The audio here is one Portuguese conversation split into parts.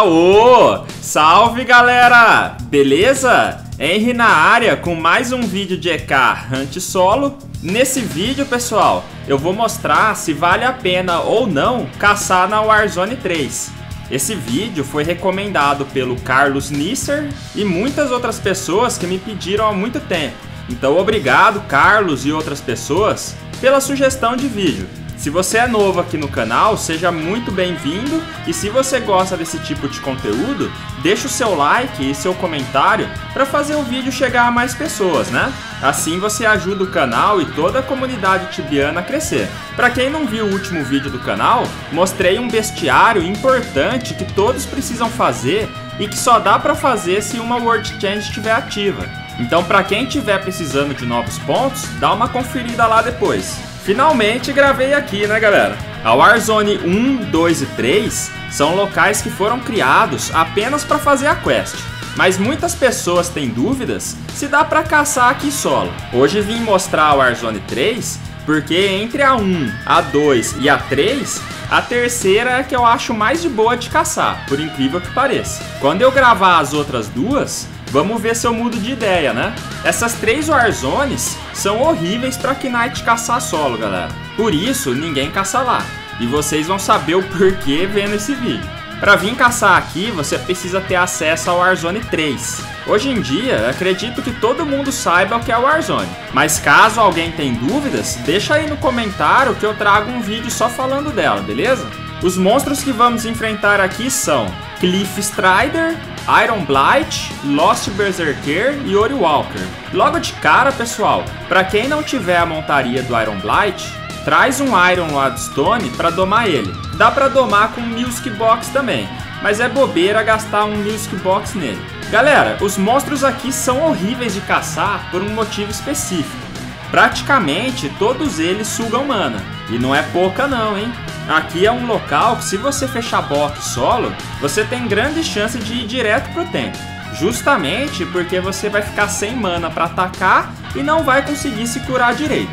Ô, salve galera! Beleza? Henry na área com mais um vídeo de EK Hunt Solo. Nesse vídeo, pessoal, eu vou mostrar se vale a pena ou não caçar na Warzone 3. Esse vídeo foi recomendado pelo Carlos Nisser e muitas outras pessoas que me pediram há muito tempo. Então obrigado, Carlos e outras pessoas, pela sugestão de vídeo. Se você é novo aqui no canal, seja muito bem-vindo, e se você gosta desse tipo de conteúdo, deixa o seu like e seu comentário para fazer o vídeo chegar a mais pessoas, né? Assim você ajuda o canal e toda a comunidade tibiana a crescer. Para quem não viu o último vídeo do canal, mostrei um bestiário importante que todos precisam fazer e que só dá para fazer se uma World Change estiver ativa. Então, para quem estiver precisando de novos pontos, dá uma conferida lá depois. Finalmente gravei aqui, né galera? A Warzone 1, 2 e 3 são locais que foram criados apenas para fazer a quest. Mas muitas pessoas têm dúvidas se dá para caçar aqui solo. Hoje vim mostrar a Warzone 3 porque entre a 1, a 2 e a 3, a terceira é a que eu acho mais de boa de caçar, por incrível que pareça. Quando eu gravar as outras duas, vamos ver se eu mudo de ideia, né? Essas três Warzones são horríveis para Knight caçar solo, galera. Por isso, ninguém caça lá. E vocês vão saber o porquê vendo esse vídeo. Para vir caçar aqui, você precisa ter acesso ao Warzone 3. Hoje em dia, acredito que todo mundo saiba o que é o Warzone. Mas caso alguém tenha dúvidas, deixa aí no comentário que eu trago um vídeo só falando dela, beleza? Os monstros que vamos enfrentar aqui são Cliff Strider, Iron Blight, Lost Berserker e Ori Walker. Logo de cara, pessoal, para quem não tiver a montaria do Iron Blight, traz um Iron Loadstone para domar ele. Dá para domar com um Music Box também, mas é bobeira gastar um Music Box nele. Galera, os monstros aqui são horríveis de caçar por um motivo específico. Praticamente todos eles sugam mana, e não é pouca não, hein? Aqui é um local que, se você fechar box solo, você tem grande chance de ir direto pro tempo. Justamente porque você vai ficar sem mana para atacar e não vai conseguir se curar direito.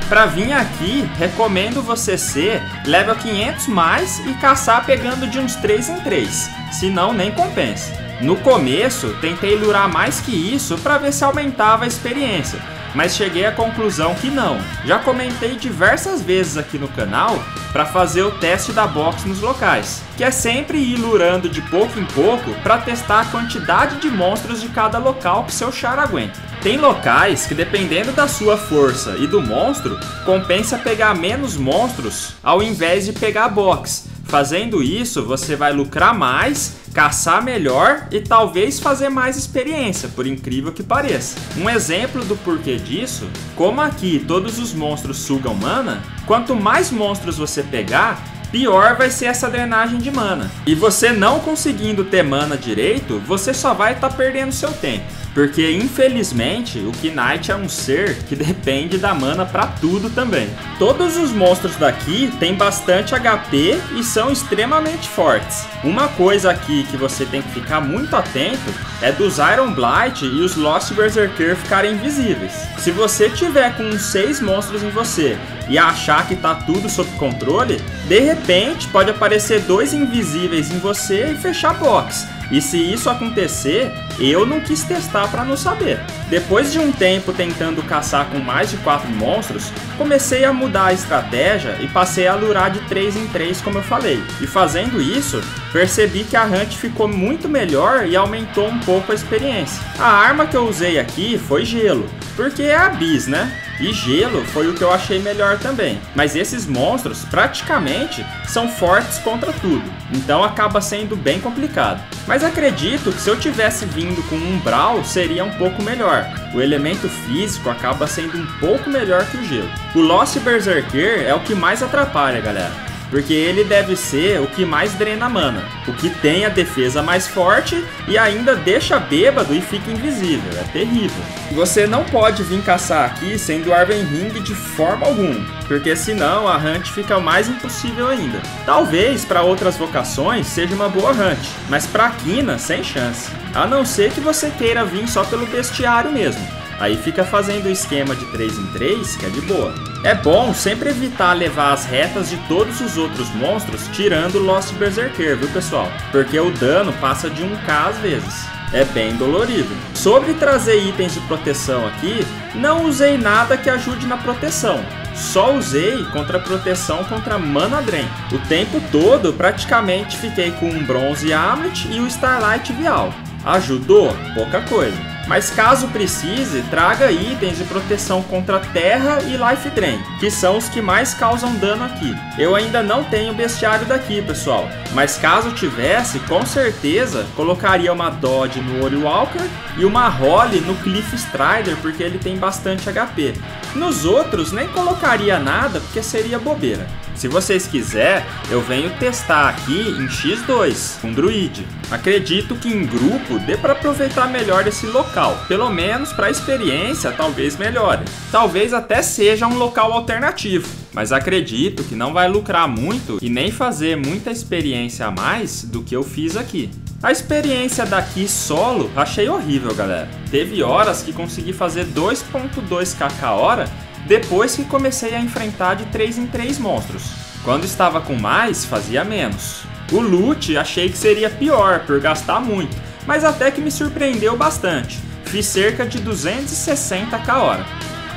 Para vir aqui, recomendo você ser level 500 mais e caçar pegando de uns 3 em 3, senão nem compensa. No começo, tentei lurar mais que isso para ver se aumentava a experiência, mas cheguei à conclusão que não. Já comentei diversas vezes aqui no canal para fazer o teste da box nos locais, que é sempre ir lurando de pouco em pouco para testar a quantidade de monstros de cada local que seu char aguenta. Tem locais que, dependendo da sua força e do monstro, compensa pegar menos monstros ao invés de pegar box. Fazendo isso, você vai lucrar mais, caçar melhor e talvez fazer mais experiência, por incrível que pareça. Um exemplo do porquê disso, como aqui todos os monstros sugam mana, quanto mais monstros você pegar, pior vai ser essa drenagem de mana. E você não conseguindo ter mana direito, você só vai estar perdendo seu tempo. Porque infelizmente o Knight é um ser que depende da mana pra tudo também. Todos os monstros daqui têm bastante HP e são extremamente fortes. Uma coisa aqui que você tem que ficar muito atento é dos Iron Blight e os Lost Berserker ficarem invisíveis. Se você tiver com uns 6 monstros em você e achar que tá tudo sob controle, de repente pode aparecer 2 invisíveis em você e fechar box. E se isso acontecer, eu não quis testar para não saber. Depois de um tempo tentando caçar com mais de 4 monstros, comecei a mudar a estratégia e passei a lurar de 3 em 3, como eu falei. E fazendo isso, percebi que a hunt ficou muito melhor e aumentou um pouco a experiência. A arma que eu usei aqui foi gelo, porque é a bis, né? E gelo foi o que eu achei melhor também. Mas esses monstros praticamente são fortes contra tudo, então acaba sendo bem complicado. Mas acredito que se eu tivesse vindo com um Brawl seria um pouco melhor. O elemento físico acaba sendo um pouco melhor que o gelo. O Lost Berserker é o que mais atrapalha, galera, porque ele deve ser o que mais drena mana, o que tem a defesa mais forte e ainda deixa bêbado e fica invisível, é terrível. Você não pode vir caçar aqui sendo Arven Ring de forma alguma, porque senão a hunt fica mais impossível ainda. Talvez para outras vocações seja uma boa hunt, mas para Kina sem chance, a não ser que você queira vir só pelo bestiário mesmo. Aí fica fazendo o esquema de 3 em 3, que é de boa. É bom sempre evitar levar as retas de todos os outros monstros, tirando o Lost Berserker, viu pessoal? Porque o dano passa de 1k às vezes. É bem dolorido. Sobre trazer itens de proteção aqui, não usei nada que ajude na proteção. Só usei contra proteção contra Mana Drain. O tempo todo praticamente fiquei com um Bronze Amulet e o Starlight Vial. Ajudou? Pouca coisa. Mas caso precise, traga itens de proteção contra Terra e Life Drain, que são os que mais causam dano aqui. Eu ainda não tenho bestiário daqui, pessoal, mas caso tivesse, com certeza colocaria uma Dodge no Oriwalker e uma Holly no Cliff Strider, porque ele tem bastante HP. Nos outros, nem colocaria nada, porque seria bobeira. Se vocês quiserem, eu venho testar aqui em X2, com Druid. Acredito que em grupo dê para aproveitar melhor esse local. Pelo menos para a experiência, talvez melhore. Talvez até seja um local alternativo. Mas acredito que não vai lucrar muito e nem fazer muita experiência a mais do que eu fiz aqui. A experiência daqui solo achei horrível, galera. Teve horas que consegui fazer 2.2 kk hora depois que comecei a enfrentar de 3 em 3 monstros. Quando estava com mais, fazia menos. O loot achei que seria pior por gastar muito, mas até que me surpreendeu bastante. Fiz cerca de 260k hora.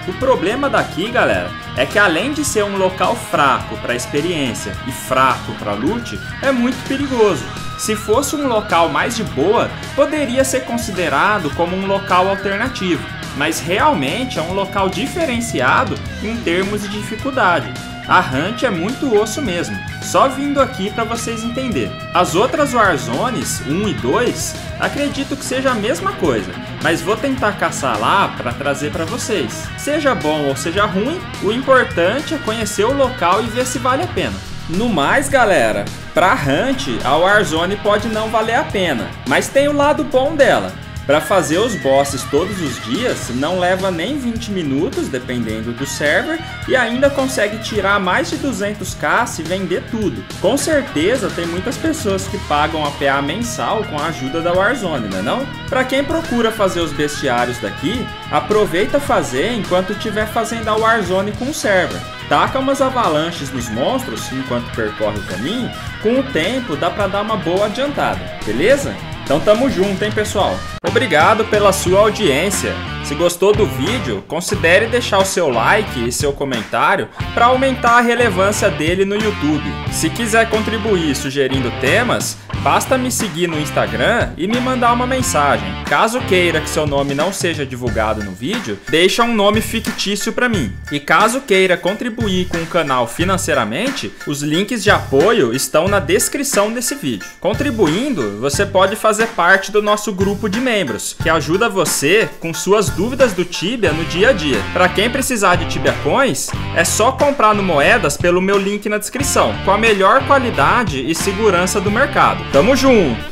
O problema daqui, galera, é que além de ser um local fraco para experiência e fraco para loot, é muito perigoso. Se fosse um local mais de boa, poderia ser considerado como um local alternativo, mas realmente é um local diferenciado em termos de dificuldade. A Hunt é muito osso mesmo, só vindo aqui para vocês entenderem. As outras Warzones, 1 e 2, acredito que seja a mesma coisa, mas vou tentar caçar lá para trazer para vocês. Seja bom ou seja ruim, o importante é conhecer o local e ver se vale a pena. No mais, galera, pra Hunt, a Warzone pode não valer a pena, mas tem o lado bom dela. Para fazer os bosses todos os dias, não leva nem 20 minutos, dependendo do server, e ainda consegue tirar mais de 200k se vender tudo. Com certeza tem muitas pessoas que pagam a PA mensal com a ajuda da Warzone, não é não? Para quem procura fazer os bestiários daqui, aproveita fazer enquanto estiver fazendo a Warzone com o server. Taca umas avalanches nos monstros enquanto percorre o caminho, com o tempo dá para dar uma boa adiantada, beleza? Então tamo junto, hein, pessoal? Obrigado pela sua audiência. Se gostou do vídeo, considere deixar o seu like e seu comentário para aumentar a relevância dele no YouTube. Se quiser contribuir sugerindo temas, basta me seguir no Instagram e me mandar uma mensagem. Caso queira que seu nome não seja divulgado no vídeo, deixa um nome fictício para mim. E caso queira contribuir com o canal financeiramente, os links de apoio estão na descrição desse vídeo. Contribuindo, você pode fazer parte do nosso grupo de membros, que ajuda você com suas dúvidas do Tibia no dia a dia. Para quem precisar de Tibia Coins, é só comprar no Moedas pelo meu link na descrição, com a melhor qualidade e segurança do mercado. Tamo junto!